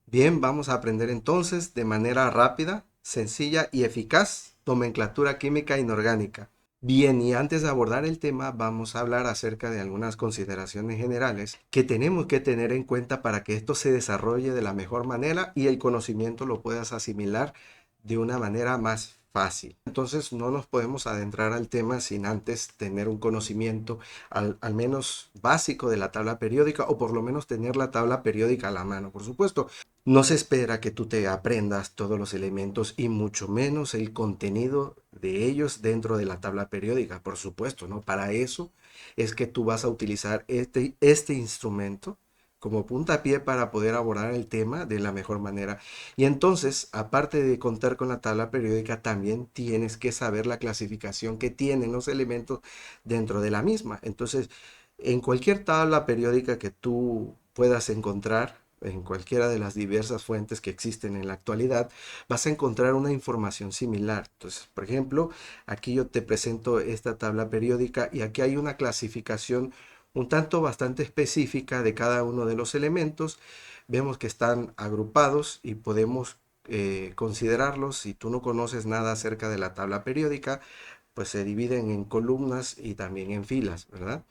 Bien, vamos a aprender entonces de manera rápida, sencilla y eficaz nomenclatura química inorgánica. Bien, y antes de abordar el tema, vamos a hablar acerca de algunas consideraciones generales que tenemos que tener en cuenta para que esto se desarrolle de la mejor manera y el conocimiento lo puedas asimilar de una manera más fácil. Entonces, no nos podemos adentrar al tema sin antes tener un conocimiento al menos básico de la tabla periódica o por lo menos tener la tabla periódica a la mano. Por supuesto, no se espera que tú te aprendas todos los elementos y mucho menos el contenido de ellos dentro de la tabla periódica, por supuesto, ¿no? Para eso es que tú vas a utilizar este instrumento como puntapié para poder abordar el tema de la mejor manera. Y entonces, aparte de contar con la tabla periódica, también tienes que saber la clasificación que tienen los elementos dentro de la misma. Entonces, en cualquier tabla periódica que tú puedas encontrar, en cualquiera de las diversas fuentes que existen en la actualidad, vas a encontrar una información similar. Entonces, por ejemplo, aquí yo te presento esta tabla periódica y aquí hay una clasificación un tanto bastante específica de cada uno de los elementos. Vemos que están agrupados y podemos considerarlos. Si tú no conoces nada acerca de la tabla periódica, pues se dividen en columnas y también en filas, ¿verdad?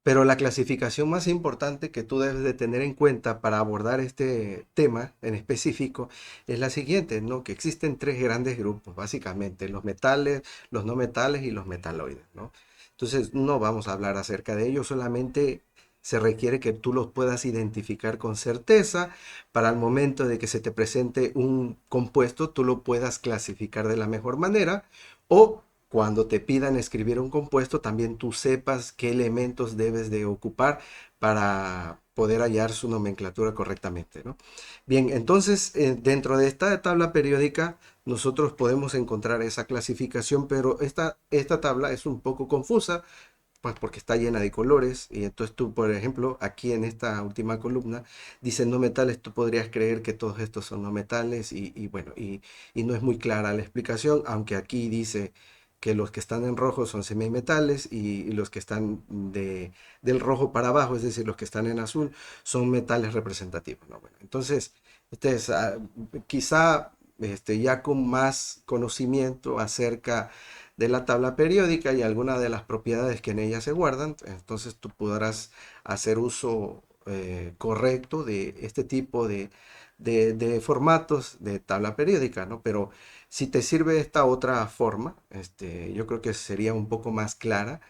Pero la clasificación más importante que tú debes de tener en cuenta para abordar este tema en específico es la siguiente, ¿no? Que existen tres grandes grupos, básicamente, los metales, los no metales y los metaloides, ¿no? Entonces, no vamos a hablar acerca de ellos, solamente se requiere que tú los puedas identificar con certeza para el momento de que se te presente un compuesto, tú lo puedas clasificar de la mejor manera o cuando te pidan escribir un compuesto, también tú sepas qué elementos debes de ocupar para poder hallar su nomenclatura correctamente, ¿no? Bien, entonces dentro de esta tabla periódica nosotros podemos encontrar esa clasificación, pero esta tabla es un poco confusa, pues porque está llena de colores y entonces tú, por ejemplo, aquí en esta última columna dice no metales, tú podrías creer que todos estos son no metales y bueno, y no es muy clara la explicación, aunque aquí dice que los que están en rojo son semimetales y los que están del rojo para abajo, es decir, los que están en azul, son metales representativos, ¿no? Bueno, entonces, este es quizá ya con más conocimiento acerca de la tabla periódica y algunas de las propiedades que en ella se guardan, entonces tú podrás hacer uso correcto de este tipo de formatos de tabla periódica, ¿no? Pero si te sirve esta otra forma, yo creo que sería un poco más clara,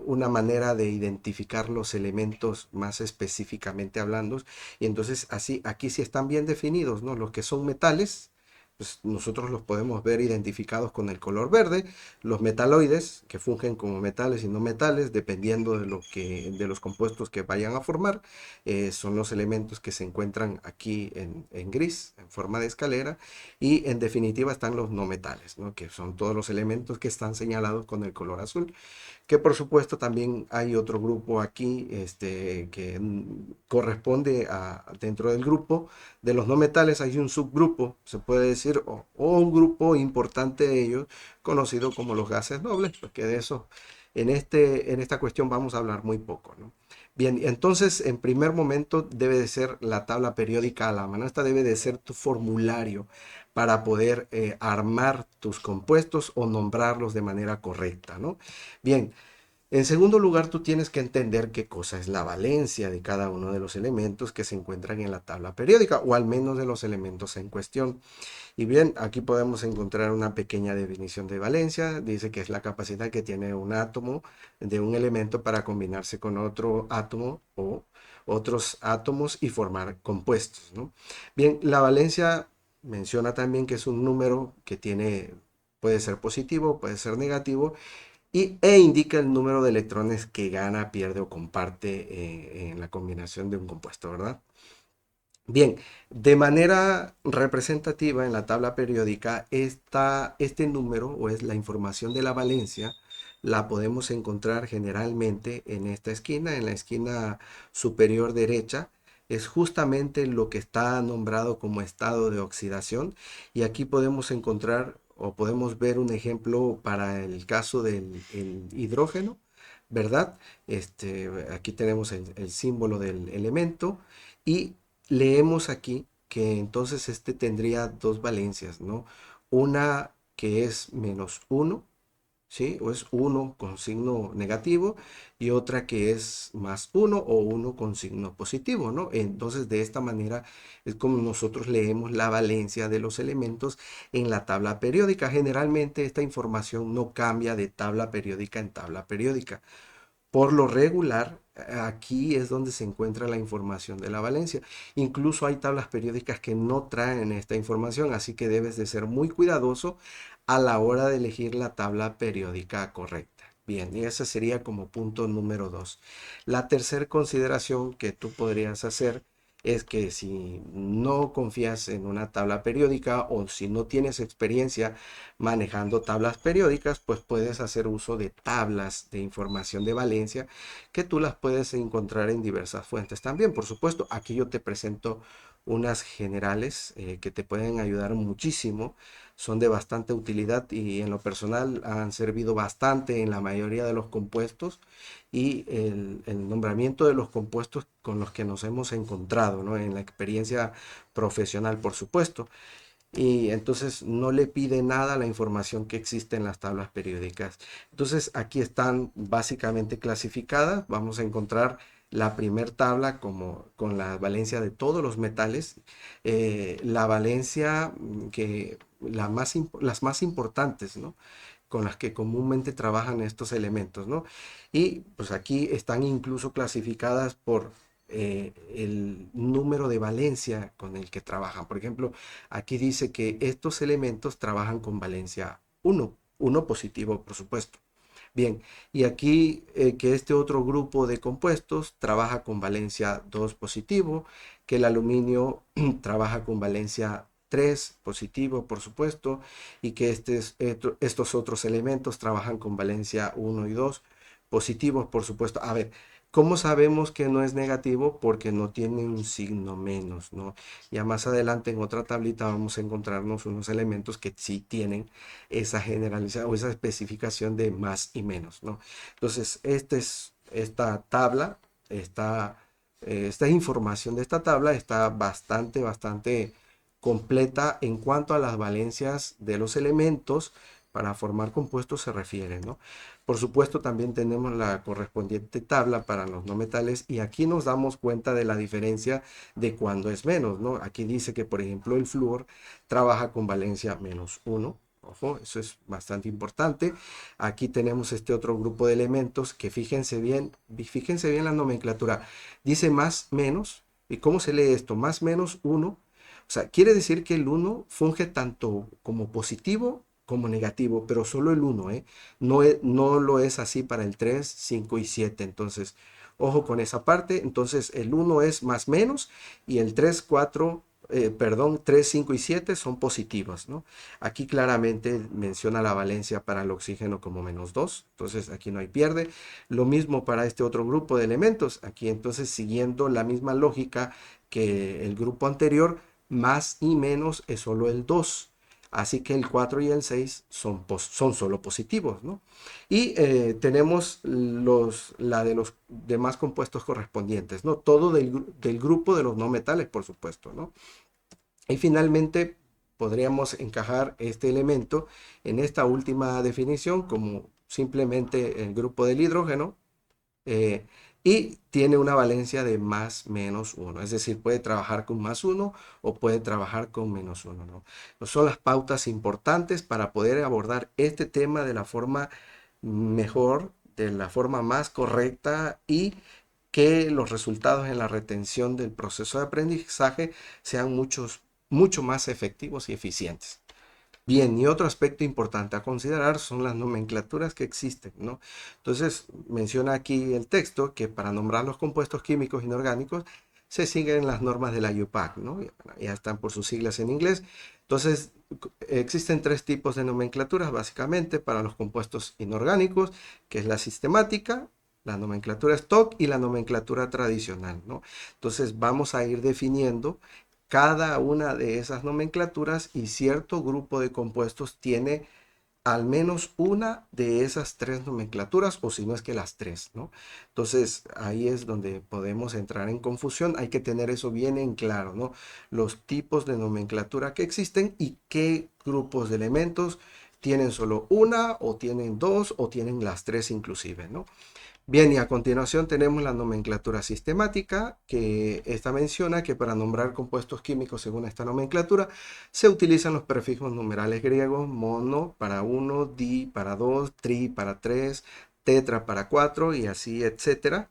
una manera de identificar los elementos más específicamente hablando, y entonces así aquí sí están bien definidos, ¿no? Los que son metales, pues nosotros los podemos ver identificados con el color verde, los metaloides que fungen como metales y no metales dependiendo de los compuestos que vayan a formar, son los elementos que se encuentran aquí en gris en forma de escalera y en definitiva están los no metales, ¿no? Que son todos los elementos que están señalados con el color azul, que por supuesto también hay otro grupo aquí que corresponde a dentro del grupo de los no metales hay un subgrupo, se puede decir, o un grupo importante de ellos, conocido como los gases nobles, porque de eso en esta cuestión vamos a hablar muy poco, ¿no? Bien, entonces en primer momento debe de ser la tabla periódica a la mano, esta debe de ser tu formulario para poder armar tus compuestos o nombrarlos de manera correcta, ¿no? Bien, en segundo lugar, tú tienes que entender qué cosa es la valencia de cada uno de los elementos que se encuentran en la tabla periódica, o al menos de los elementos en cuestión. Y bien, aquí podemos encontrar una pequeña definición de valencia. Dice que es la capacidad que tiene un átomo de un elemento para combinarse con otro átomo o otros átomos y formar compuestos, ¿no? Bien, la valencia menciona también que es un número que tiene, puede ser positivo, puede ser negativo e indica el número de electrones que gana, pierde o comparte en la combinación de un compuesto, ¿verdad? Bien, de manera representativa en la tabla periódica, este número o es la información de la valencia, la podemos encontrar generalmente en esta esquina, en la esquina superior derecha. Es justamente lo que está nombrado como estado de oxidación y aquí podemos encontrar o podemos ver un ejemplo para el caso del el hidrógeno, ¿verdad? Aquí tenemos el símbolo del elemento y leemos aquí que entonces este tendría dos valencias, ¿no? Una que es -1, ¿sí? O es 1 con signo negativo y otra que es +1 o 1 con signo positivo, ¿no? Entonces, de esta manera es como nosotros leemos la valencia de los elementos en la tabla periódica. Generalmente esta información no cambia de tabla periódica en tabla periódica. Por lo regular, aquí es donde se encuentra la información de la valencia. Incluso hay tablas periódicas que no traen esta información, así que debes de ser muy cuidadoso a la hora de elegir la tabla periódica correcta. Bien, y ese sería como punto número 2. La tercera consideración que tú podrías hacer es que si no confías en una tabla periódica o si no tienes experiencia manejando tablas periódicas, pues puedes hacer uso de tablas de información de valencia que tú las puedes encontrar en diversas fuentes también. Por supuesto, aquí yo te presento unas generales que te pueden ayudar muchísimo, son de bastante utilidad y en lo personal han servido bastante en la mayoría de los compuestos y el nombramiento de los compuestos con los que nos hemos encontrado, ¿no? En la experiencia profesional, por supuesto. Y entonces no le pide nada a la información que existe en las tablas periódicas. Entonces aquí están básicamente clasificadas. Vamos a encontrar la primer tabla como con la valencia de todos los metales. La valencia las más importantes, ¿no? Con las que comúnmente trabajan estos elementos, ¿no? Y pues aquí están incluso clasificadas por el número de valencia con el que trabajan. Por ejemplo, aquí dice que estos elementos trabajan con valencia 1, 1 positivo, por supuesto. Bien, y aquí que este otro grupo de compuestos trabaja con valencia 2 positivo, que el aluminio trabaja con valencia 3 positivo, por supuesto, y que estos otros elementos trabajan con valencia 1 y 2 positivos, por supuesto. A ver, ¿cómo sabemos que no es negativo? Porque no tiene un signo menos, ¿no? Ya más adelante en otra tablita vamos a encontrarnos unos elementos que sí tienen esa generalización o esa especificación de más y menos, ¿no? Entonces, esta tabla, esta información de esta tabla está bastante completa en cuanto a las valencias de los elementos para formar compuestos se refiere, ¿no? Por supuesto, también tenemos la correspondiente tabla para los no metales y aquí nos damos cuenta de la diferencia de cuando es menos, ¿no? Aquí dice que, por ejemplo, el flúor trabaja con valencia -1. Ojo, eso es bastante importante. Aquí tenemos este otro grupo de elementos que fíjense bien la nomenclatura. Dice más, menos. ¿Y cómo se lee esto? Más, menos, 1. O sea, quiere decir que el 1 funge tanto como positivo como negativo, pero solo el 1, ¿eh? No lo es así para el 3, 5 y 7. Entonces, ojo con esa parte. Entonces, el 1 es más menos y el 3, 4, perdón, 3, 5 y 7 son positivos, ¿no? Aquí claramente menciona la valencia para el oxígeno como -2, entonces aquí no hay pierde. Lo mismo para este otro grupo de elementos. Aquí entonces siguiendo la misma lógica que el grupo anterior, más y menos es solo el 2. Así que el 4 y el 6 son solo positivos, ¿no? Y tenemos la de los demás compuestos correspondientes, ¿no? Todo del grupo de los no metales, por supuesto, ¿no? Y finalmente podríamos encajar este elemento en esta última definición como simplemente el grupo del hidrógeno, eh, y tiene una valencia de más menos 1, es decir, puede trabajar con +1 o puede trabajar con -1, ¿no? Son las pautas importantes para poder abordar este tema de la forma mejor, de la forma más correcta y que los resultados en la retención del proceso de aprendizaje sean mucho más efectivos y eficientes. Bien, y otro aspecto importante a considerar son las nomenclaturas que existen, ¿no? Entonces, menciona aquí el texto que para nombrar los compuestos químicos inorgánicos se siguen las normas de la UPAC, ¿no? Ya están por sus siglas en inglés. Entonces, existen tres tipos de nomenclaturas básicamente para los compuestos inorgánicos, que es la sistemática, la nomenclatura stock y la nomenclatura tradicional, ¿no? Entonces, vamos a ir definiendo cada una de esas nomenclaturas y cierto grupo de compuestos tiene al menos una de esas tres nomenclaturas, o si no es que las tres, ¿no? Entonces, ahí es donde podemos entrar en confusión. Hay que tener eso bien en claro, ¿no? Los tipos de nomenclatura que existen y qué grupos de elementos tienen solo una, o tienen dos, o tienen las tres inclusive, ¿no? Bien, y a continuación tenemos la nomenclatura sistemática, que esta menciona que para nombrar compuestos químicos según esta nomenclatura se utilizan los prefijos numerales griegos: mono para uno, di para dos, tri para tres, tetra para cuatro y así, etcétera.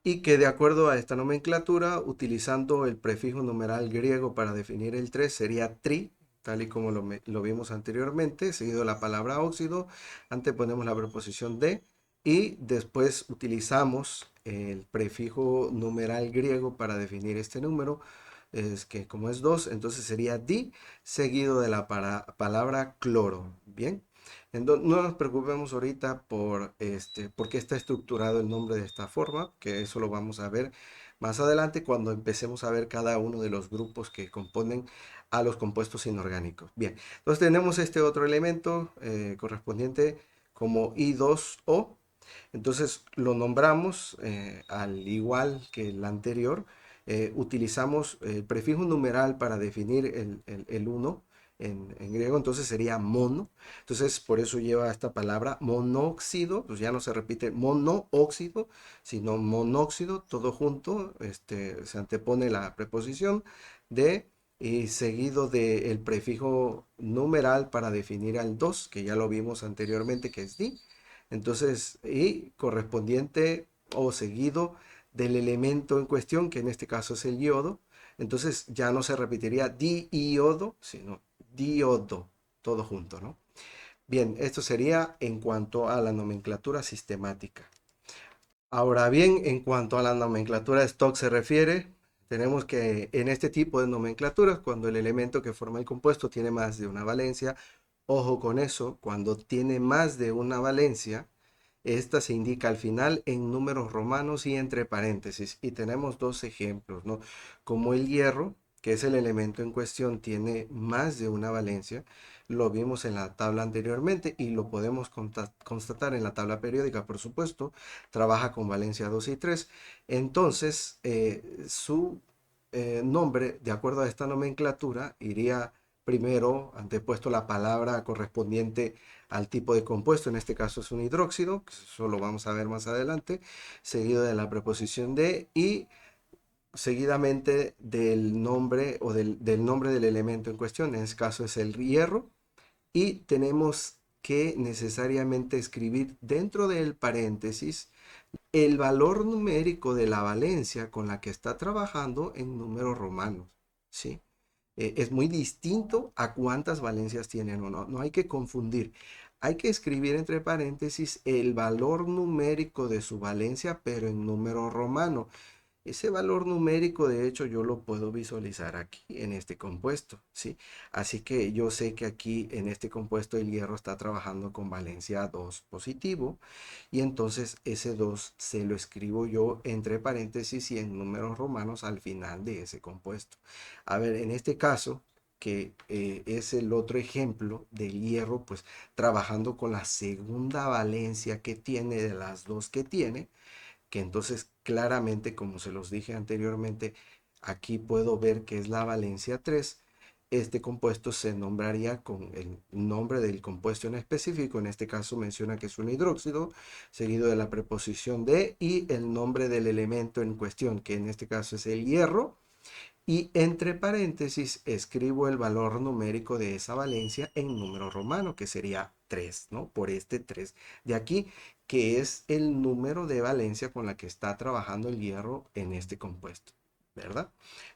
Y que de acuerdo a esta nomenclatura, utilizando el prefijo numeral griego para definir el 3 sería tri, tal y como lo vimos anteriormente, seguido de la palabra óxido, anteponemos la preposición de, y después utilizamos el prefijo numeral griego para definir este número, es que como es 2 entonces sería di, seguido de la palabra cloro. Bien. No nos preocupemos ahorita por qué está estructurado el nombre de esta forma, que eso lo vamos a ver más adelante cuando empecemos a ver cada uno de los grupos que componen a los compuestos inorgánicos. Bien, entonces tenemos este otro elemento correspondiente como I2O. Entonces lo nombramos al igual que el anterior. Utilizamos el prefijo numeral para definir el 1 en griego, entonces sería mono. Entonces por eso lleva esta palabra monóxido, pues ya no se repite monóxido, sino monóxido, todo junto. Se antepone la preposición de y seguido del prefijo numeral para definir al 2 que ya lo vimos anteriormente, que es di. Entonces, y correspondiente o seguido del elemento en cuestión, que en este caso es el yodo. Entonces ya no se repetiría diiodo, sino diodo, todo junto, ¿no? Bien, esto sería en cuanto a la nomenclatura sistemática. Ahora bien, en cuanto a la nomenclatura stock se refiere, tenemos que en este tipo de nomenclaturas, cuando el elemento que forma el compuesto tiene más de una valencia, ojo con eso, cuando tiene más de una valencia, esta se indica al final en números romanos y entre paréntesis. Y tenemos dos ejemplos, ¿no? Como el hierro, que es el elemento en cuestión, tiene más de una valencia. Lo vimos en la tabla anteriormente y lo podemos constatar en la tabla periódica, por supuesto. Trabaja con valencia 2 y 3. Entonces, su nombre, de acuerdo a esta nomenclatura, iría primero antepuesto la palabra correspondiente al tipo de compuesto, en este caso es un hidróxido, que eso lo vamos a ver más adelante, seguido de la preposición de y seguidamente del nombre o del nombre del elemento en cuestión, en este caso es el hierro, y tenemos que necesariamente escribir dentro del paréntesis el valor numérico de la valencia con la que está trabajando en números romanos, ¿sí? Es muy distinto a cuántas valencias tienen o no. No hay que confundir. Hay que escribir entre paréntesis el valor numérico de su valencia, pero en número romano. Ese valor numérico, de hecho, yo lo puedo visualizar aquí en este compuesto, ¿sí? Así que yo sé que aquí en este compuesto el hierro está trabajando con valencia 2 positivo y entonces ese 2 se lo escribo yo entre paréntesis y en números romanos al final de ese compuesto. A ver, en este caso, que es el otro ejemplo del hierro, pues trabajando con la segunda valencia que tiene de las dos que tiene, que entonces claramente, como se los dije anteriormente, aquí puedo ver que es la valencia 3. Este compuesto se nombraría con el nombre del compuesto en específico, en este caso menciona que es un hidróxido, seguido de la preposición de y el nombre del elemento en cuestión, que en este caso es el hierro, y entre paréntesis escribo el valor numérico de esa valencia en número romano, que sería 3, ¿no? Por este 3 de aquí, que es el número de valencia con la que está trabajando el hierro en este compuesto, ¿verdad?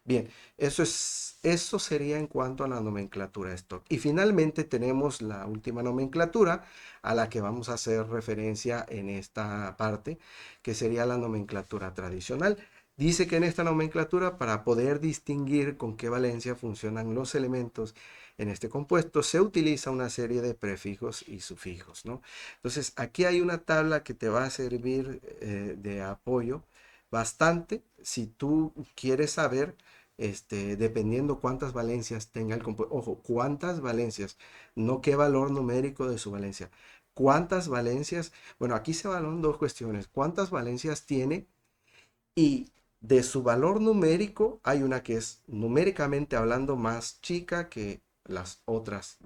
Bien, eso sería en cuanto a la nomenclatura de stock. Y finalmente tenemos la última nomenclatura a la que vamos a hacer referencia en esta parte, que sería la nomenclatura tradicional. Dice que en esta nomenclatura, para poder distinguir con qué valencia funcionan los elementos en este compuesto, se utiliza una serie de prefijos y sufijos, ¿no? Entonces, aquí hay una tabla que te va a servir de apoyo bastante si tú quieres saber dependiendo cuántas valencias tenga el compuesto. Ojo, cuántas valencias, no qué valor numérico de su valencia. ¿Cuántas valencias? Bueno, aquí se evalúan dos cuestiones. ¿Cuántas valencias tiene? Y de su valor numérico hay una que es numéricamente hablando más chica que las otras,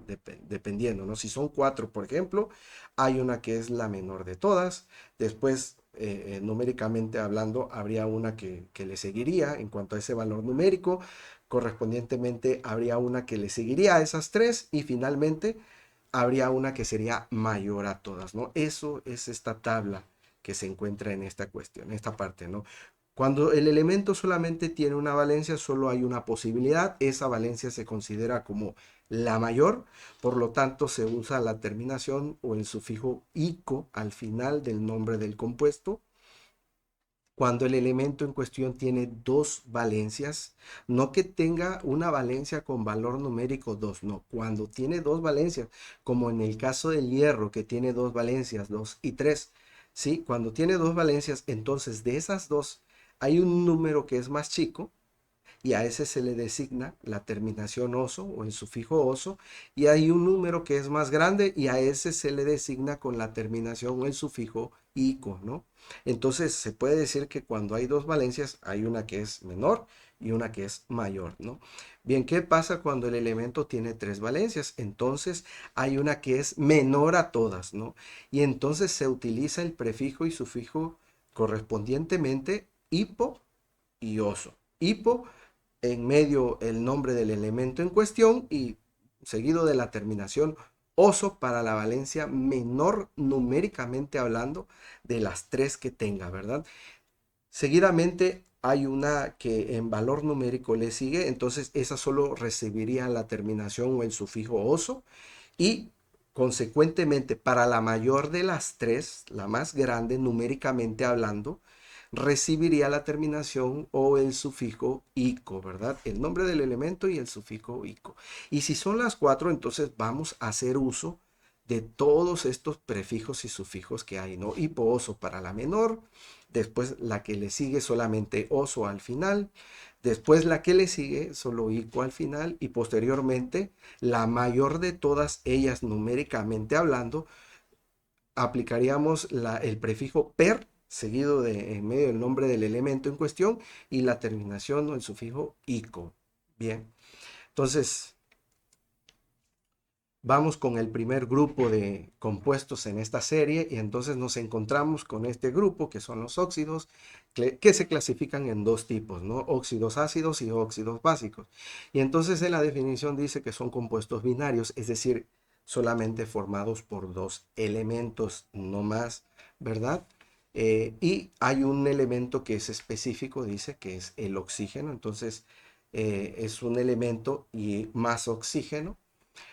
dependiendo, ¿no? Si son cuatro, por ejemplo, hay una que es la menor de todas. Después, numéricamente hablando, habría una que le seguiría en cuanto a ese valor numérico. Correspondientemente, habría una que le seguiría a esas tres y finalmente habría una que sería mayor a todas, ¿no? Eso es esta tabla que se encuentra en esta cuestión, en esta parte, ¿no? Cuando el elemento solamente tiene una valencia, solo hay una posibilidad. Esa valencia se considera como la mayor, por lo tanto se usa la terminación o el sufijo ico al final del nombre del compuesto. Cuando el elemento en cuestión tiene dos valencias, no que tenga una valencia con valor numérico 2, no, cuando tiene dos valencias, como en el caso del hierro que tiene dos valencias, 2 y 3, ¿sí? Cuando tiene dos valencias, entonces de esas dos hay un número que es más chico y a ese se le designa la terminación oso o el sufijo oso, y hay un número que es más grande y a ese se le designa con la terminación o el sufijo ico, ¿no? Entonces se puede decir que cuando hay dos valencias hay una que es menor y una que es mayor, ¿no? Bien, ¿qué pasa cuando el elemento tiene tres valencias? Entonces hay una que es menor a todas, ¿no? Y entonces se utiliza el prefijo y sufijo correspondientemente hipo y oso. Hipo en medio el nombre del elemento en cuestión y seguido de la terminación oso para la valencia menor numéricamente hablando de las tres que tenga, ¿verdad? Seguidamente hay una que en valor numérico le sigue, entonces esa solo recibiría la terminación o el sufijo oso y consecuentemente para la mayor de las tres, la más grande numéricamente hablando, recibiría la terminación o el sufijo ico, ¿verdad? El nombre del elemento y el sufijo ico. Y si son las cuatro, entonces vamos a hacer uso de todos estos prefijos y sufijos que hay, ¿no? Hipo oso para la menor, después la que le sigue solamente oso al final, después la que le sigue solo ico al final y posteriormente la mayor de todas ellas numéricamente hablando, aplicaríamos el prefijo per seguido de en medio del nombre del elemento en cuestión y la terminación o el sufijo ico. Bien, entonces vamos con el primer grupo de compuestos en esta serie y entonces nos encontramos con este grupo que son los óxidos que se clasifican en dos tipos, ¿no? Óxidos ácidos y óxidos básicos. Y entonces en la definición dice que son compuestos binarios, es decir, solamente formados por dos elementos, no más, ¿verdad? Y hay un elemento que es específico, dice que es el oxígeno, entonces es un elemento y más oxígeno.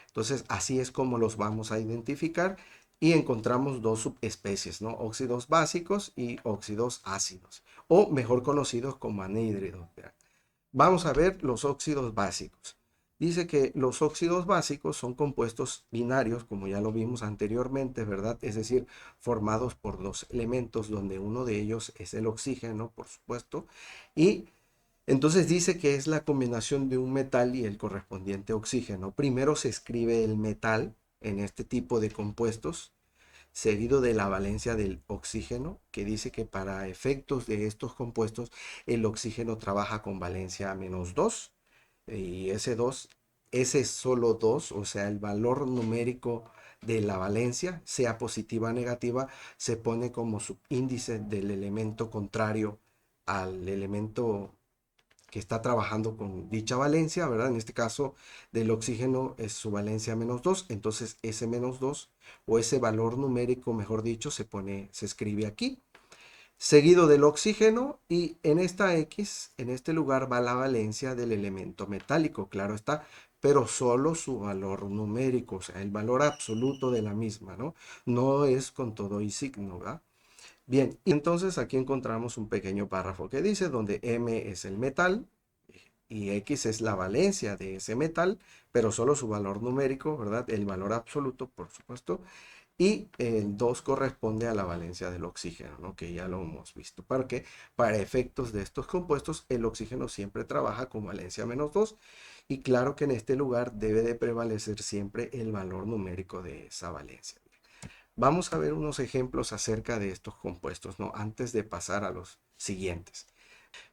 Entonces, así es como los vamos a identificar y encontramos dos subespecies, ¿no? Óxidos básicos y óxidos ácidos, o mejor conocidos como anhídridos. Vamos a ver los óxidos básicos. Dice que los óxidos básicos son compuestos binarios, como ya lo vimos anteriormente, ¿verdad? Es decir, formados por dos elementos, donde uno de ellos es el oxígeno, por supuesto, y entonces dice que es la combinación de un metal y el correspondiente oxígeno. Primero se escribe el metal en este tipo de compuestos, seguido de la valencia del oxígeno, que dice que para efectos de estos compuestos el oxígeno trabaja con valencia -2 y ese solo 2, o sea, el valor numérico de la valencia, sea positiva o negativa, se pone como subíndice del elemento contrario al elemento que está trabajando con dicha valencia, ¿verdad? En este caso del oxígeno es su valencia -2, entonces ese -2 o ese valor numérico, mejor dicho, se escribe aquí, seguido del oxígeno y en esta X, en este lugar va la valencia del elemento metálico, claro está, pero solo su valor numérico, o sea, el valor absoluto de la misma, ¿no? No es con todo y signo, ¿verdad? Bien, y entonces aquí encontramos un pequeño párrafo que dice donde M es el metal y X es la valencia de ese metal, pero solo su valor numérico, ¿verdad? El valor absoluto, por supuesto. y el 2 corresponde a la valencia del oxígeno, ¿no? Que ya lo hemos visto. Porque para efectos de estos compuestos, el oxígeno siempre trabaja con valencia -2 y claro que en este lugar debe de prevalecer siempre el valor numérico de esa valencia. Vamos a ver unos ejemplos acerca de estos compuestos, ¿no? Antes de pasar a los siguientes.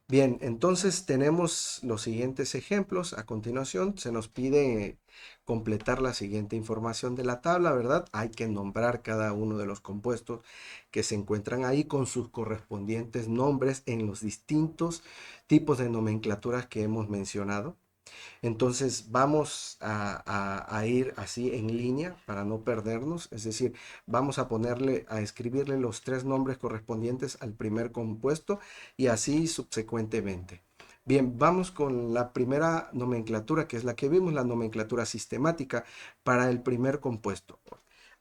Bien, entonces tenemos los siguientes ejemplos. A continuación se nos pide completar la siguiente información de la tabla, ¿verdad? Hay que nombrar cada uno de los compuestos que se encuentran ahí con sus correspondientes nombres en los distintos tipos de nomenclaturas que hemos mencionado. Entonces vamos a ir así en línea para no perdernos, es decir, vamos a escribirle los 3 nombres correspondientes al primer compuesto y así subsecuentemente. Bien, vamos con la primera nomenclatura, que es la que vimos, la nomenclatura sistemática para el primer compuesto.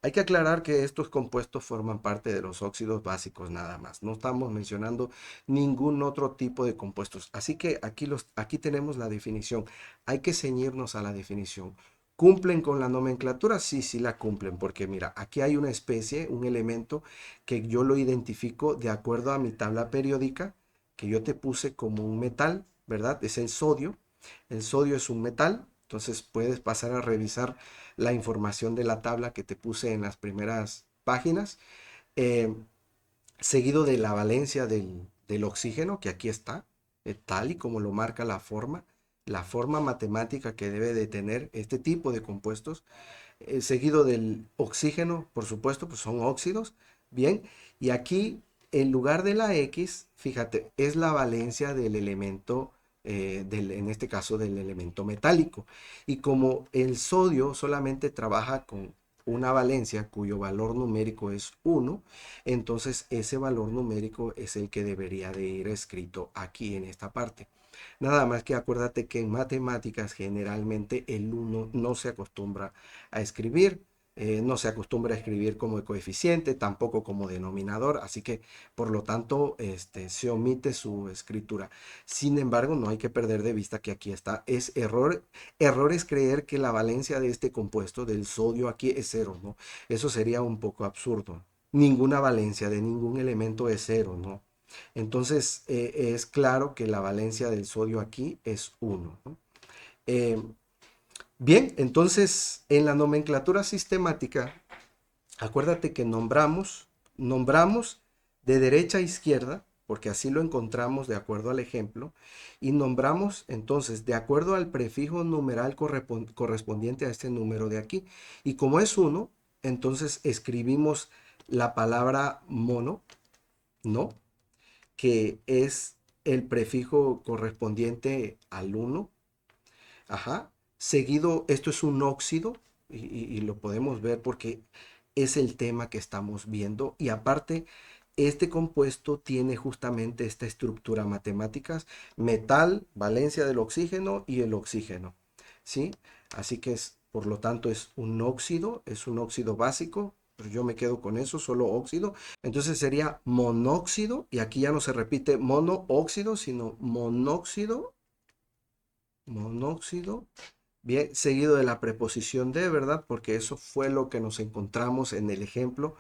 Hay que aclarar que estos compuestos forman parte de los óxidos básicos nada más. No estamos mencionando ningún otro tipo de compuestos. Así que aquí tenemos la definición. Hay que ceñirnos a la definición. ¿Cumplen con la nomenclatura? Sí, sí la cumplen, porque mira, aquí hay una especie, un elemento que yo lo identifico de acuerdo a mi tabla periódica, que yo te puse como un metal, ¿verdad? Es el sodio. El sodio es un metal, entonces puedes pasar a revisar la información de la tabla que te puse en las primeras páginas, eh, seguido de la valencia del oxígeno, que aquí está, tal y como lo marca la forma matemática que debe de tener este tipo de compuestos, seguido del oxígeno, por supuesto, pues son óxidos, bien, y aquí en lugar de la X, fíjate, es la valencia del elemento, en este caso del elemento metálico. Y como el sodio solamente trabaja con una valencia cuyo valor numérico es 1, entonces ese valor numérico es el que debería de ir escrito aquí en esta parte. Nada más que acuérdate que en matemáticas generalmente el 1 no se acostumbra a escribir, no se acostumbra a escribir como coeficiente, tampoco como denominador, así que por lo tanto se omite su escritura. Sin embargo, no hay que perder de vista que aquí está, es error es creer que la valencia de este compuesto, del sodio, aquí es cero, ¿no? Eso sería un poco absurdo. Ninguna valencia de ningún elemento es cero, ¿no? Entonces es claro que la valencia del sodio aquí es 1, ¿no? Eh, Bien, entonces en la nomenclatura sistemática, acuérdate que nombramos de derecha a izquierda, porque así lo encontramos de acuerdo al ejemplo, y nombramos entonces de acuerdo al prefijo numeral correspondiente a este número de aquí. Y como es 1, entonces escribimos la palabra mono, ¿no? Que es el prefijo correspondiente al 1. Ajá. Seguido, esto es un óxido y lo podemos ver porque es el tema que estamos viendo. Y aparte, este compuesto tiene justamente esta estructura matemática, metal, valencia del oxígeno y el oxígeno. ¿Sí? Así que por lo tanto, es un óxido básico. Pero yo me quedo con eso, solo óxido. Entonces sería monóxido, y aquí ya no se repite monóxido, sino monóxido, bien, seguido de la preposición de, ¿verdad? Porque eso fue lo que nos encontramos en el ejemplo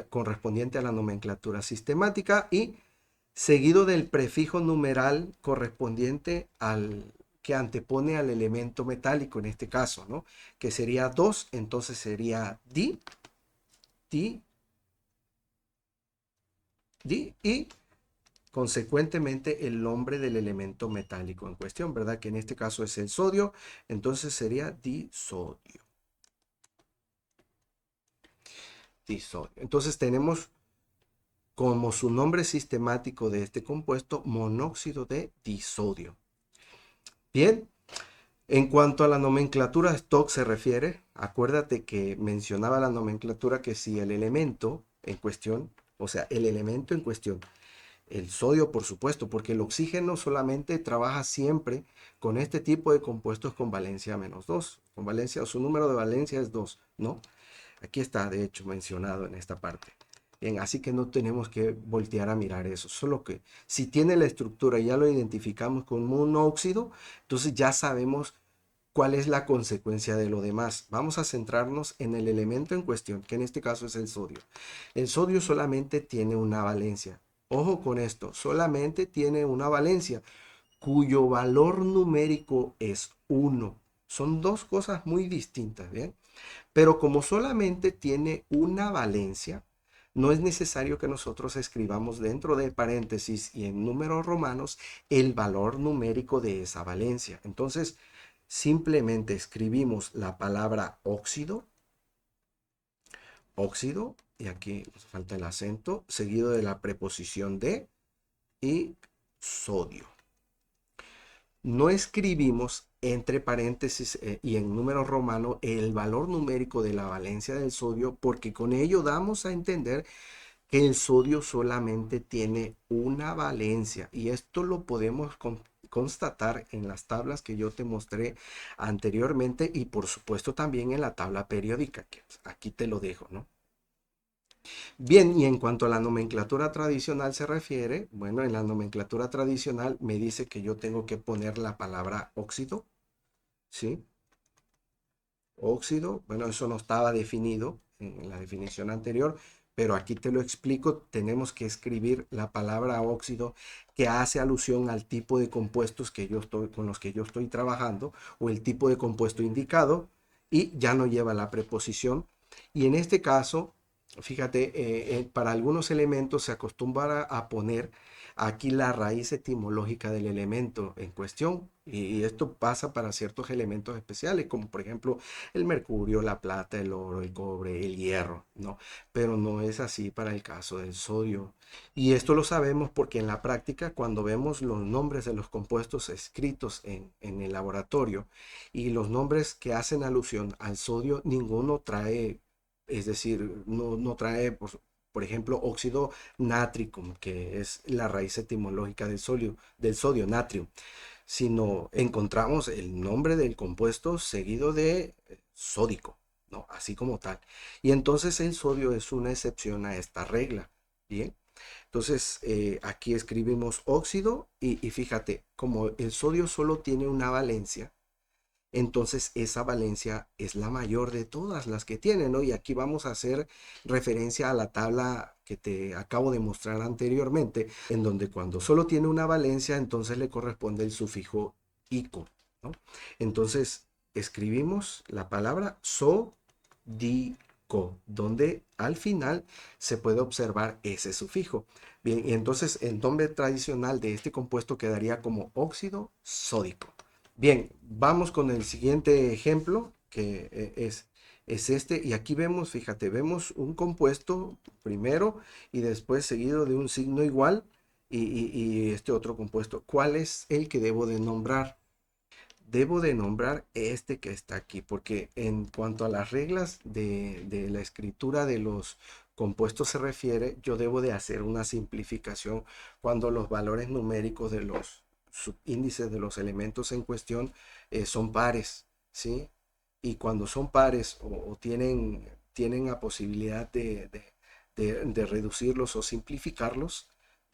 correspondiente a la nomenclatura sistemática y seguido del prefijo numeral correspondiente al que antepone al elemento metálico en este caso, ¿no? Que sería 2, entonces sería di, y consecuentemente el nombre del elemento metálico en cuestión, ¿verdad? Que en este caso es el sodio, entonces sería disodio. Disodio. Entonces tenemos como su nombre sistemático de este compuesto monóxido de disodio. Bien, en cuanto a la nomenclatura Stock se refiere, acuérdate que mencionaba la nomenclatura que si el elemento en cuestión, o sea, el elemento en cuestión, el sodio, por supuesto, porque el oxígeno solamente trabaja siempre con este tipo de compuestos con valencia -2. Con valencia, o su número de valencia es 2, ¿no? Aquí está, de hecho, mencionado en esta parte. Bien, así que no tenemos que voltear a mirar eso. Solo que si tiene la estructura y ya lo identificamos como un óxido, entonces ya sabemos ¿Cuál es la consecuencia de lo demás? Vamos a centrarnos en el elemento en cuestión, que en este caso es el sodio. El sodio solamente tiene una valencia. Ojo con esto, solamente tiene una valencia, cuyo valor numérico es 1. Son dos cosas muy distintas, ¿bien? Pero como solamente tiene una valencia, no es necesario que nosotros escribamos dentro de paréntesis y en números romanos el valor numérico de esa valencia. Entonces, simplemente escribimos la palabra óxido, óxido, y aquí falta el acento, seguido de la preposición de y sodio. No escribimos entre paréntesis y en número romano el valor numérico de la valencia del sodio, porque con ello damos a entender que el sodio solamente tiene una valencia, y esto lo podemos constatar en las tablas que yo te mostré anteriormente, y por supuesto también en la tabla periódica, que aquí te lo dejo, ¿no? Bien, y en cuanto a la nomenclatura tradicional se refiere, bueno, en la nomenclatura tradicional me dice que yo tengo que poner la palabra óxido, ¿sí? Óxido, bueno, eso no estaba definido en la definición anterior, pero aquí te lo explico. Tenemos que escribir la palabra óxido, que hace alusión al tipo de compuestos que con los que yo estoy trabajando, o el tipo de compuesto indicado, y ya no lleva la preposición. Y en este caso, fíjate, para algunos elementos se acostumbra a poner aquí la raíz etimológica del elemento en cuestión, y esto pasa para ciertos elementos especiales, como por ejemplo el mercurio, la plata, el oro, el cobre, el hierro, ¿no? Pero no es así para el caso del sodio. Y esto lo sabemos porque en la práctica, cuando vemos los nombres de los compuestos escritos en el laboratorio y los nombres que hacen alusión al sodio, ninguno trae, es decir, no trae, por ejemplo, óxido nátrico, que es la raíz etimológica del sodio, natrium, sino encontramos el nombre del compuesto seguido de sódico, ¿no? Así como tal. Y entonces el sodio es una excepción a esta regla, ¿bien? Entonces aquí escribimos óxido, y fíjate, como el sodio solo tiene una valencia, entonces esa valencia es la mayor de todas las que tiene, ¿no? Y aquí vamos a hacer referencia a la tabla que te acabo de mostrar anteriormente, en donde cuando solo tiene una valencia, entonces le corresponde el sufijo ico, ¿no? Entonces escribimos la palabra sódico, donde al final se puede observar ese sufijo. Bien, y entonces el nombre tradicional de este compuesto quedaría como óxido sódico. Bien, vamos con el siguiente ejemplo, que es este, y aquí vemos, fíjate, vemos un compuesto primero y después seguido de un signo igual, y este otro compuesto. ¿Cuál es el que debo de nombrar? Debo de nombrar este que está aquí, porque en cuanto a las reglas de la escritura de los compuestos se refiere, yo debo de hacer una simplificación cuando los valores numéricos de los subíndices de los elementos en cuestión son pares, ¿sí? Y cuando son pares o tienen la posibilidad de reducirlos o simplificarlos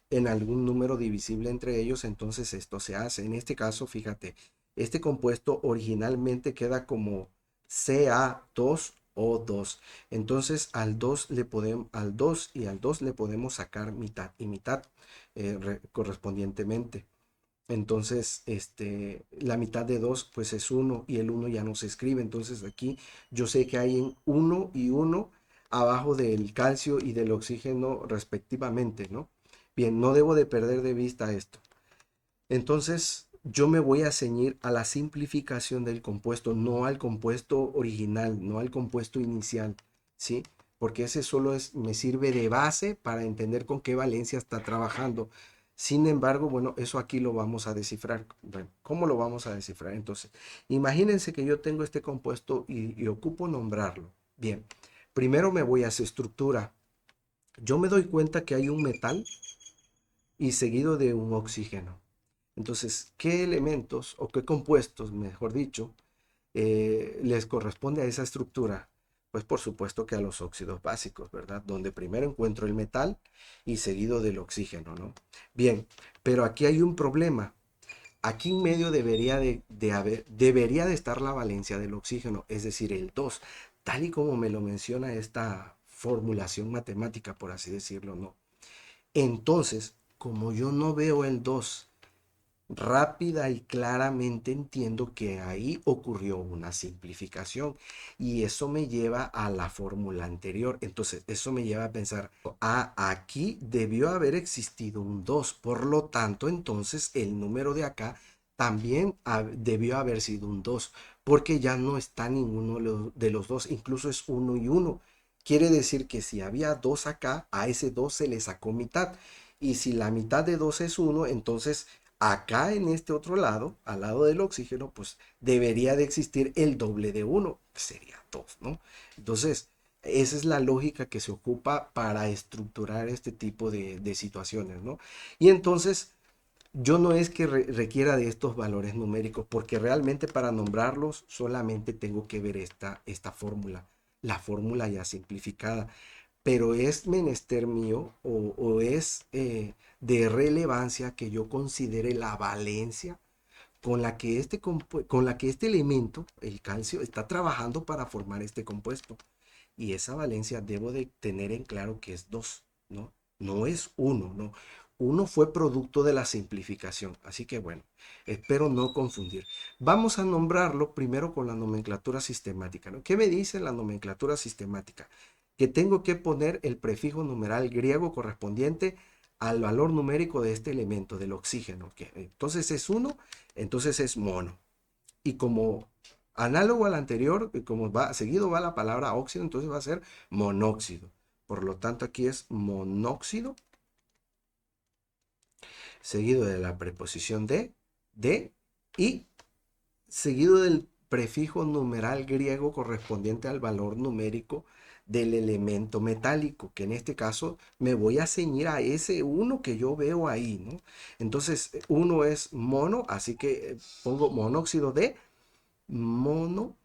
en algún número divisible entre ellos, entonces esto se hace. En este caso, fíjate, este compuesto originalmente queda como Ca2O2. Entonces al 2 y al 2 le podemos sacar mitad y mitad correspondientemente. Entonces, la mitad de 2 pues es uno, y el uno ya no se escribe. Entonces aquí yo sé que hay en uno y uno abajo del calcio y del oxígeno respectivamente, ¿no? Bien, no debo de perder de vista esto. Entonces, yo me voy a ceñir a la simplificación del compuesto, no al compuesto original, no al compuesto inicial, ¿sí? Porque ese solo me sirve de base para entender con qué valencia está trabajando. Sin embargo, bueno, eso aquí lo vamos a descifrar. Bueno, ¿cómo lo vamos a descifrar? Entonces, imagínense que yo tengo este compuesto y ocupo nombrarlo. Bien, primero me voy a su estructura. Yo me doy cuenta que hay un metal y seguido de un oxígeno. Entonces, ¿qué elementos o qué compuestos, mejor dicho, les corresponde a esa estructura? Pues por supuesto que a los óxidos básicos, ¿verdad? Donde primero encuentro el metal y seguido del oxígeno, ¿no? Bien, pero aquí hay un problema. aquí en medio debería de estar la valencia del oxígeno, es decir, el 2 tal y como me lo menciona esta formulación matemática, por así decirlo, ¿no? Entonces, como yo no veo el 2 rápida y claramente, entiendo que ahí ocurrió una simplificación y eso me lleva a la fórmula anterior. Entonces eso me lleva a pensar, aquí debió haber existido un 2, por lo tanto entonces el número de acá también debió haber sido un 2, porque ya no está ninguno de los dos, incluso es uno y uno. Quiere decir que si había 2 acá, a ese 2 se le sacó mitad. Y si la mitad de 2 es uno, entonces acá en este otro lado, al lado del oxígeno, pues debería de existir el doble de uno, que sería 2, ¿no? Entonces, esa es la lógica que se ocupa para estructurar este tipo de situaciones, ¿no? Y entonces, yo no es que requiera de estos valores numéricos, porque realmente para nombrarlos solamente tengo que ver esta fórmula, la fórmula ya simplificada, pero es menester mío o es de relevancia que yo considere la valencia con la que este elemento, el calcio, está trabajando para formar este compuesto. Y esa valencia debo de tener en claro que es 2, ¿no? No es uno, ¿no? Uno fue producto de la simplificación. Así que bueno, espero no confundir. Vamos a nombrarlo primero con la nomenclatura sistemática, ¿no? ¿Qué me dice la nomenclatura sistemática? Que tengo que poner el prefijo numeral griego correspondiente al valor numérico de este elemento, del oxígeno. Que entonces es uno, entonces es mono. Y como análogo al anterior, como va, seguido va la palabra óxido, entonces va a ser monóxido. Por lo tanto, aquí es monóxido, seguido de la preposición de, y seguido del prefijo numeral griego correspondiente al valor numérico del elemento metálico, que en este caso me voy a ceñir a ese uno que yo veo ahí, ¿no? Entonces, uno es mono, así que pongo monóxido de mono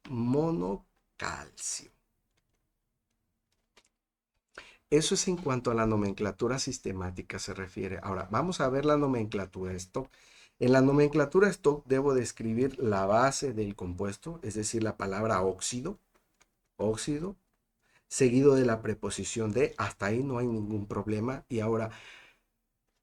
monocalcio. Eso es en cuanto a la nomenclatura sistemática se refiere. Ahora, vamos a ver la nomenclatura stock. En la nomenclatura stock debo describir la base del compuesto, es decir, la palabra óxido, óxido, seguido de la preposición de, hasta ahí no hay ningún problema. Y ahora,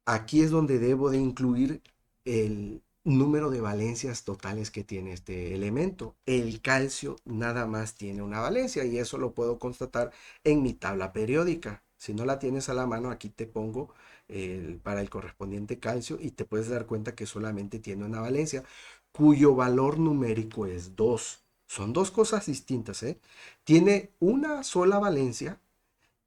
aquí es donde debo de incluir el número de valencias totales que tiene este elemento. El calcio nada más tiene una valencia y eso lo puedo constatar en mi tabla periódica. Si no la tienes a la mano, aquí te pongo para el correspondiente calcio y te puedes dar cuenta que solamente tiene una valencia, cuyo valor numérico es 2. Son dos cosas distintas, ¿eh? Tiene una sola valencia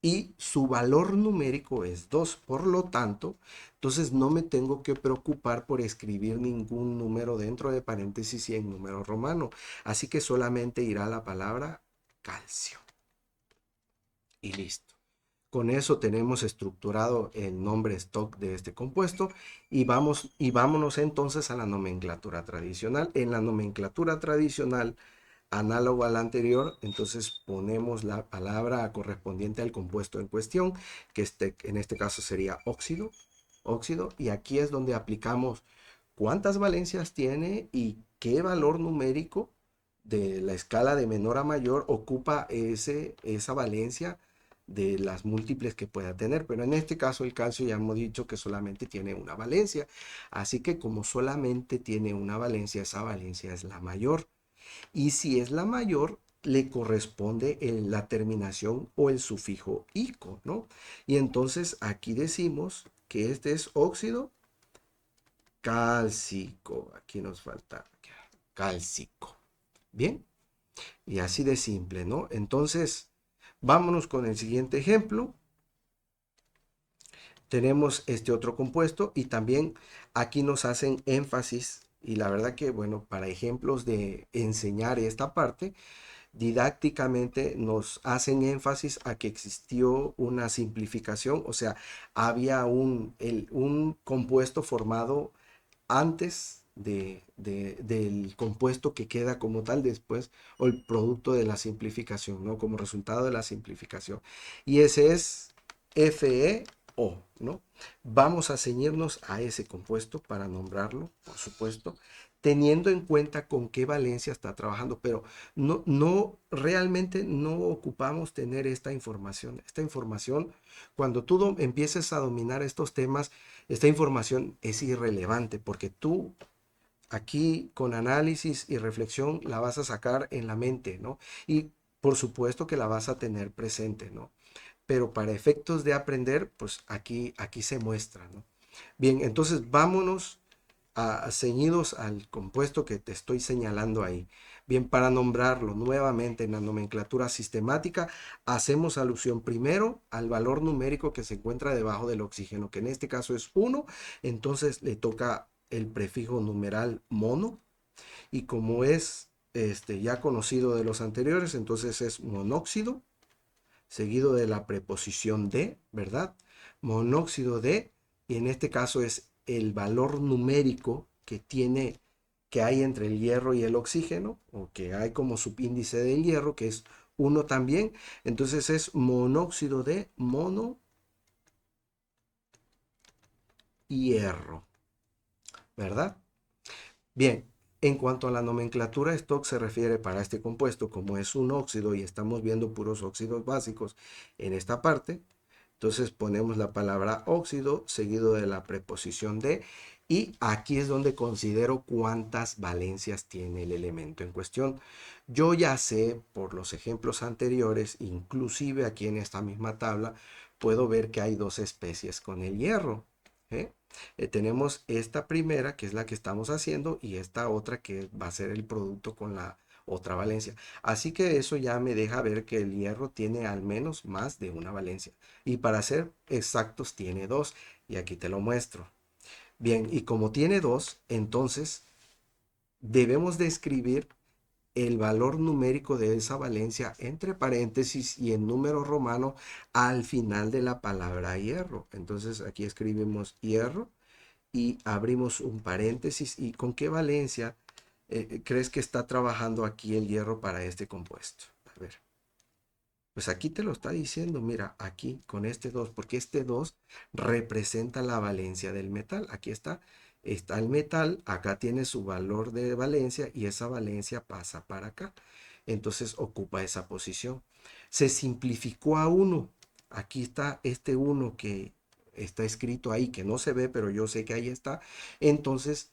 y su valor numérico es 2. Por lo tanto, entonces no me tengo que preocupar por escribir ningún número dentro de paréntesis y en número romano. Así que solamente irá la palabra calcio. Y listo. Con eso tenemos estructurado el nombre stock de este compuesto y vámonos entonces a la nomenclatura tradicional. En la nomenclatura tradicional, análogo al anterior, entonces ponemos la palabra correspondiente al compuesto en cuestión, que en este caso sería óxido, óxido, y aquí es donde aplicamos cuántas valencias tiene y qué valor numérico de la escala de menor a mayor ocupa esa valencia de las múltiples que pueda tener, pero en este caso el calcio ya hemos dicho que solamente tiene una valencia, así que como solamente tiene una valencia, esa valencia es la mayor. Y si es la mayor, le corresponde la terminación o el sufijo ico, ¿no? Y entonces aquí decimos que este es óxido cálcico. Aquí nos falta cálcico. Bien, y así de simple, ¿no? Entonces, vámonos con el siguiente ejemplo. Tenemos este otro compuesto y también aquí nos hacen énfasis y la verdad que, bueno, para ejemplos de enseñar esta parte, didácticamente nos hacen énfasis a que existió una simplificación, o sea, había un compuesto formado antes del compuesto que queda como tal después, o el producto de la simplificación, ¿no? Como resultado de la simplificación. Y ese es Fe O, ¿no? Vamos a ceñirnos a ese compuesto para nombrarlo, por supuesto, teniendo en cuenta con qué valencia está trabajando, pero realmente no ocupamos tener esta información. Esta información, cuando tú empieces a dominar estos temas, esta información es irrelevante porque tú aquí con análisis y reflexión la vas a sacar en la mente, ¿no? Y por supuesto que la vas a tener presente, ¿no? Pero para efectos de aprender, pues aquí se muestra, ¿no? Bien, entonces vámonos ceñidos al compuesto que te estoy señalando ahí. Bien, para nombrarlo nuevamente en la nomenclatura sistemática, hacemos alusión primero al valor numérico que se encuentra debajo del oxígeno, que en este caso es 1, entonces le toca el prefijo numeral mono, y como es ya conocido de los anteriores, entonces es monóxido, seguido de la preposición de, ¿verdad? Monóxido de, y en este caso es el valor numérico que hay entre el hierro y el oxígeno, o que hay como subíndice del hierro, que es 1 también. Entonces es monóxido de mono hierro, ¿verdad? Bien, en cuanto a la nomenclatura, Stock se refiere para este compuesto, como es un óxido y estamos viendo puros óxidos básicos en esta parte, entonces ponemos la palabra óxido seguido de la preposición de, y aquí es donde considero cuántas valencias tiene el elemento en cuestión. Yo ya sé por los ejemplos anteriores, inclusive aquí en esta misma tabla, puedo ver que hay dos especies con el hierro. ¿Eh? Tenemos esta primera, que es la que estamos haciendo, y esta otra que va a ser el producto con la otra valencia. Así que eso ya me deja ver que el hierro tiene al menos más de una valencia. Y para ser exactos tiene dos. Y aquí te lo muestro. Bien, y como tiene dos, entonces debemos de escribir el valor numérico de esa valencia entre paréntesis y en número romano al final de la palabra hierro. Entonces aquí escribimos hierro y abrimos un paréntesis. ¿Y con qué valencia crees que está trabajando aquí el hierro para este compuesto? A ver, pues aquí te lo está diciendo, mira, aquí con este 2, porque este 2 representa la valencia del metal. Aquí está el metal, acá tiene su valor de valencia y esa valencia pasa para acá. Entonces ocupa esa posición. Se simplificó a 1. Aquí está este 1 que está escrito ahí, que no se ve, pero yo sé que ahí está. Entonces,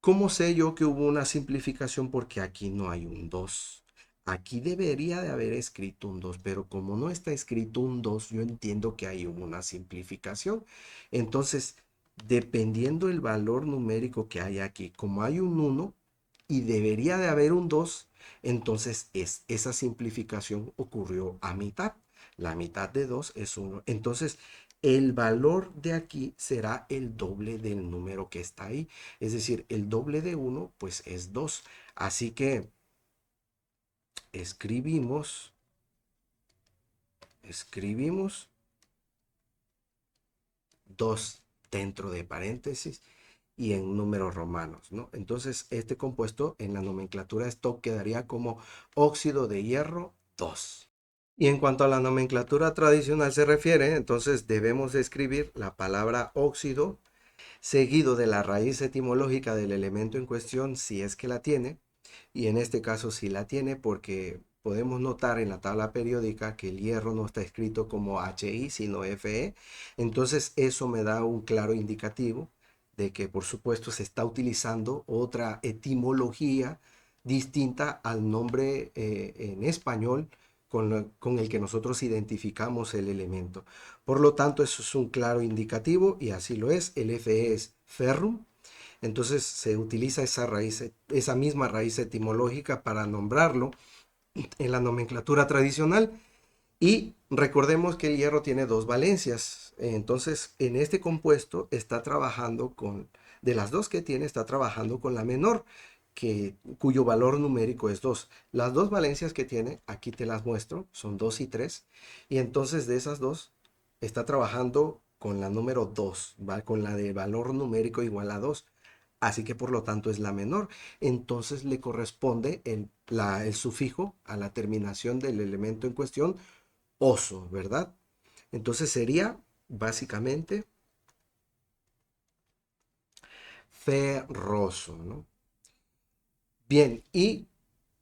¿cómo sé yo que hubo una simplificación? Porque aquí no hay un 2. Aquí debería de haber escrito un 2, pero como no está escrito un 2, yo entiendo que hay una simplificación. Entonces, dependiendo el valor numérico que hay aquí, como hay un 1 y debería de haber un 2, entonces esa simplificación ocurrió a mitad. La mitad de 2 es 1. Entonces, el valor de aquí será el doble del número que está ahí. Es decir, el doble de 1 pues es 2. Así que escribimos, escribimos 2 dentro de paréntesis y en números romanos, ¿no? Entonces, este compuesto en la nomenclatura Stock quedaría como óxido de hierro 2. Y en cuanto a la nomenclatura tradicional se refiere, entonces debemos escribir la palabra óxido seguido de la raíz etimológica del elemento en cuestión, si es que la tiene, y en este caso sí la tiene porque podemos notar en la tabla periódica que el hierro no está escrito como HI, sino FE, entonces eso me da un claro indicativo de que por supuesto se está utilizando otra etimología distinta al nombre en español con el que nosotros identificamos el elemento. Por lo tanto, eso es un claro indicativo y así lo es. El Fe es ferrum. Entonces se utiliza esa misma raíz etimológica para nombrarlo en la nomenclatura tradicional. Y recordemos que el hierro tiene dos valencias. Entonces, en este compuesto está trabajando de las dos que tiene, está trabajando con la menor, cuyo valor numérico es 2. Las dos valencias que tiene, aquí te las muestro, son 2 y 3. Y entonces de esas dos, está trabajando con la número 2, ¿va? Con la de valor numérico igual a 2. Así que por lo tanto es la menor. Entonces le corresponde el sufijo a la terminación del elemento en cuestión, oso, ¿verdad? Entonces sería básicamente ferroso, ¿no? Bien, y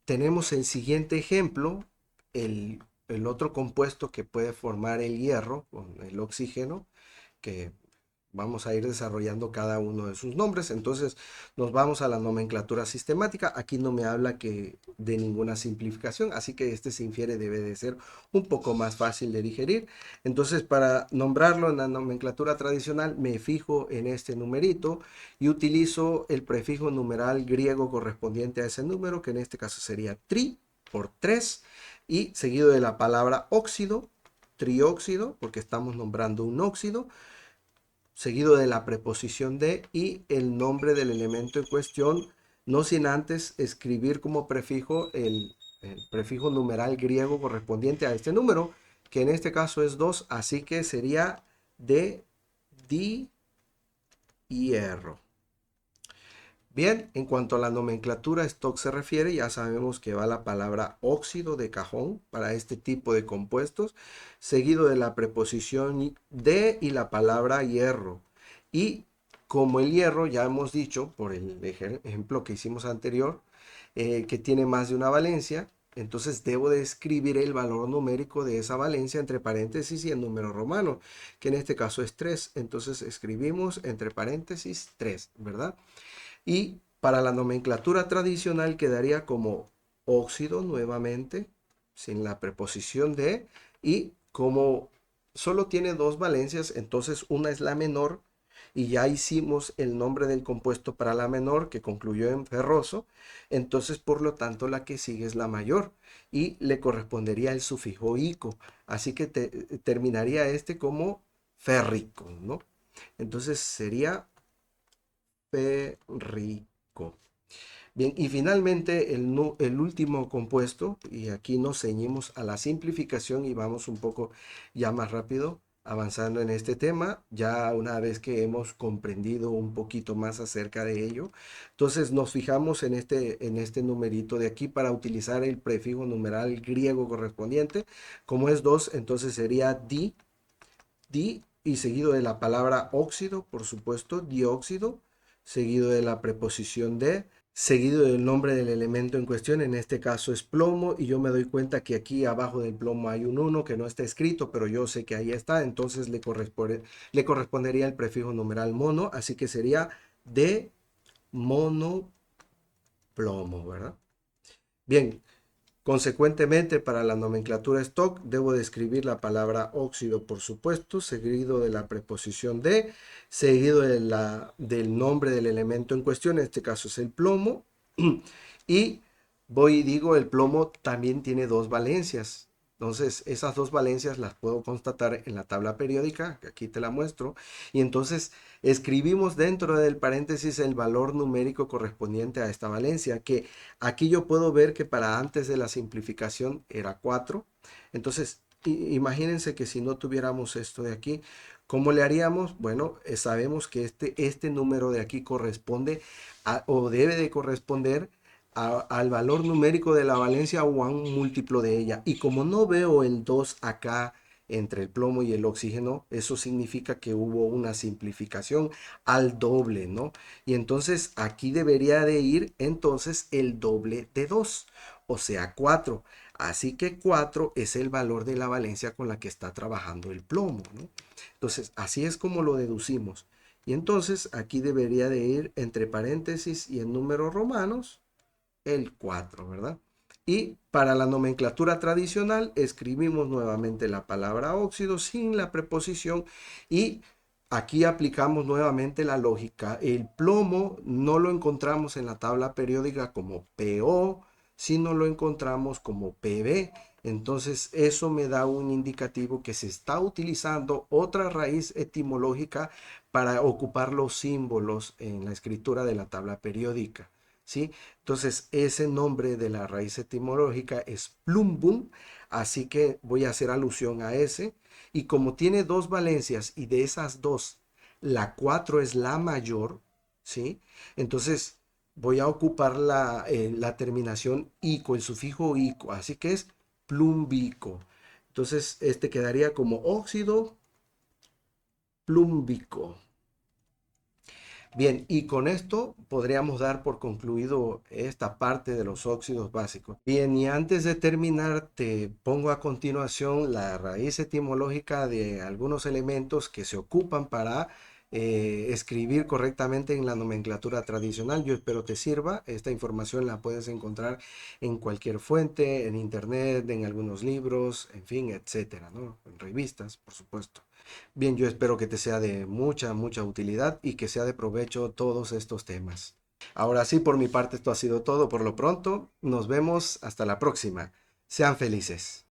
tenemos el siguiente ejemplo, el otro compuesto que puede formar el hierro con el oxígeno, que vamos a ir desarrollando cada uno de sus nombres. Entonces nos vamos a la nomenclatura sistemática. Aquí no me habla que de ninguna simplificación, así que este se infiere debe de ser un poco más fácil de digerir. Entonces, para nombrarlo en la nomenclatura tradicional me fijo en este numerito y utilizo el prefijo numeral griego correspondiente a ese número, que en este caso sería tri por 3, y seguido de la palabra óxido, trióxido, porque estamos nombrando un óxido, seguido de la preposición de y el nombre del elemento en cuestión, no sin antes escribir como prefijo el prefijo numeral griego correspondiente a este número, que en este caso es 2, así que sería de di hierro. Bien, en cuanto a la nomenclatura stock se refiere, ya sabemos que va la palabra óxido de cajón para este tipo de compuestos, seguido de la preposición de y la palabra hierro. Y como el hierro, ya hemos dicho por el ejemplo que hicimos anterior, que tiene más de una valencia, entonces debo de escribir el valor numérico de esa valencia entre paréntesis y el número romano, que en este caso es 3. Entonces escribimos entre paréntesis 3, ¿verdad? Y para la nomenclatura tradicional quedaría como óxido nuevamente, sin la preposición de, y como solo tiene dos valencias, entonces una es la menor, y ya hicimos el nombre del compuesto para la menor, que concluyó en ferroso, entonces por lo tanto la que sigue es la mayor, y le correspondería el sufijo ico, así que terminaría este como férrico, ¿no? Entonces sería rico. Bien, y finalmente el último compuesto, y aquí nos ceñimos a la simplificación y vamos un poco ya más rápido avanzando en este tema, ya una vez que hemos comprendido un poquito más acerca de ello. Entonces nos fijamos en este numerito de aquí para utilizar el prefijo numeral griego correspondiente. Como es 2, entonces sería di y seguido de la palabra óxido, por supuesto, dióxido, seguido de la preposición de, seguido del nombre del elemento en cuestión, en este caso es plomo, y yo me doy cuenta que aquí abajo del plomo hay un 1 que no está escrito, pero yo sé que ahí está, entonces le correspondería el prefijo numeral mono, así que sería de monoplomo, ¿verdad? Bien, consecuentemente, para la nomenclatura stock, debo describir la palabra óxido, por supuesto, seguido de la preposición de, seguido del nombre del elemento en cuestión, en este caso es el plomo, y voy y digo, el plomo también tiene dos valencias. Entonces, esas dos valencias las puedo constatar en la tabla periódica, que aquí te la muestro, y entonces escribimos dentro del paréntesis el valor numérico correspondiente a esta valencia, que aquí yo puedo ver que para antes de la simplificación era 4. Entonces, imagínense que si no tuviéramos esto de aquí, ¿cómo le haríamos? Bueno, sabemos que este número de aquí corresponde o debe de corresponder al valor numérico de la valencia o a un múltiplo de ella. Y como no veo el 2 acá entre el plomo y el oxígeno, eso significa que hubo una simplificación al doble, ¿no? Y entonces aquí debería de ir entonces el doble de 2, o sea 4. Así que 4 es el valor de la valencia con la que está trabajando el plomo, ¿no? Entonces, así es como lo deducimos. Y entonces aquí debería de ir entre paréntesis y en números romanos el 4, ¿verdad? Y para la nomenclatura tradicional escribimos nuevamente la palabra óxido sin la preposición y aquí aplicamos nuevamente la lógica. El plomo no lo encontramos en la tabla periódica como PO, sino lo encontramos como PB. Entonces eso me da un indicativo que se está utilizando otra raíz etimológica para ocupar los símbolos en la escritura de la tabla periódica, ¿sí? Entonces, ese nombre de la raíz etimológica es plumbum, así que voy a hacer alusión a ese. Y como tiene dos valencias y de esas dos, la 4 es la mayor, ¿sí? Entonces, voy a ocupar la terminación ico, el sufijo ico, así que es plumbico. Entonces, este quedaría como óxido plúmbico. Bien, y con esto podríamos dar por concluido esta parte de los óxidos básicos. Bien, y antes de terminar, te pongo a continuación la raíz etimológica de algunos elementos que se ocupan para escribir correctamente en la nomenclatura tradicional. Yo espero te sirva. Esta información la puedes encontrar en cualquier fuente, en internet, en algunos libros, en fin, etcétera, ¿no? En revistas, por supuesto. Bien, yo espero que te sea de mucha utilidad y que sea de provecho todos estos temas. Ahora sí, por mi parte esto ha sido todo por lo pronto. Nos vemos hasta la próxima. Sean felices.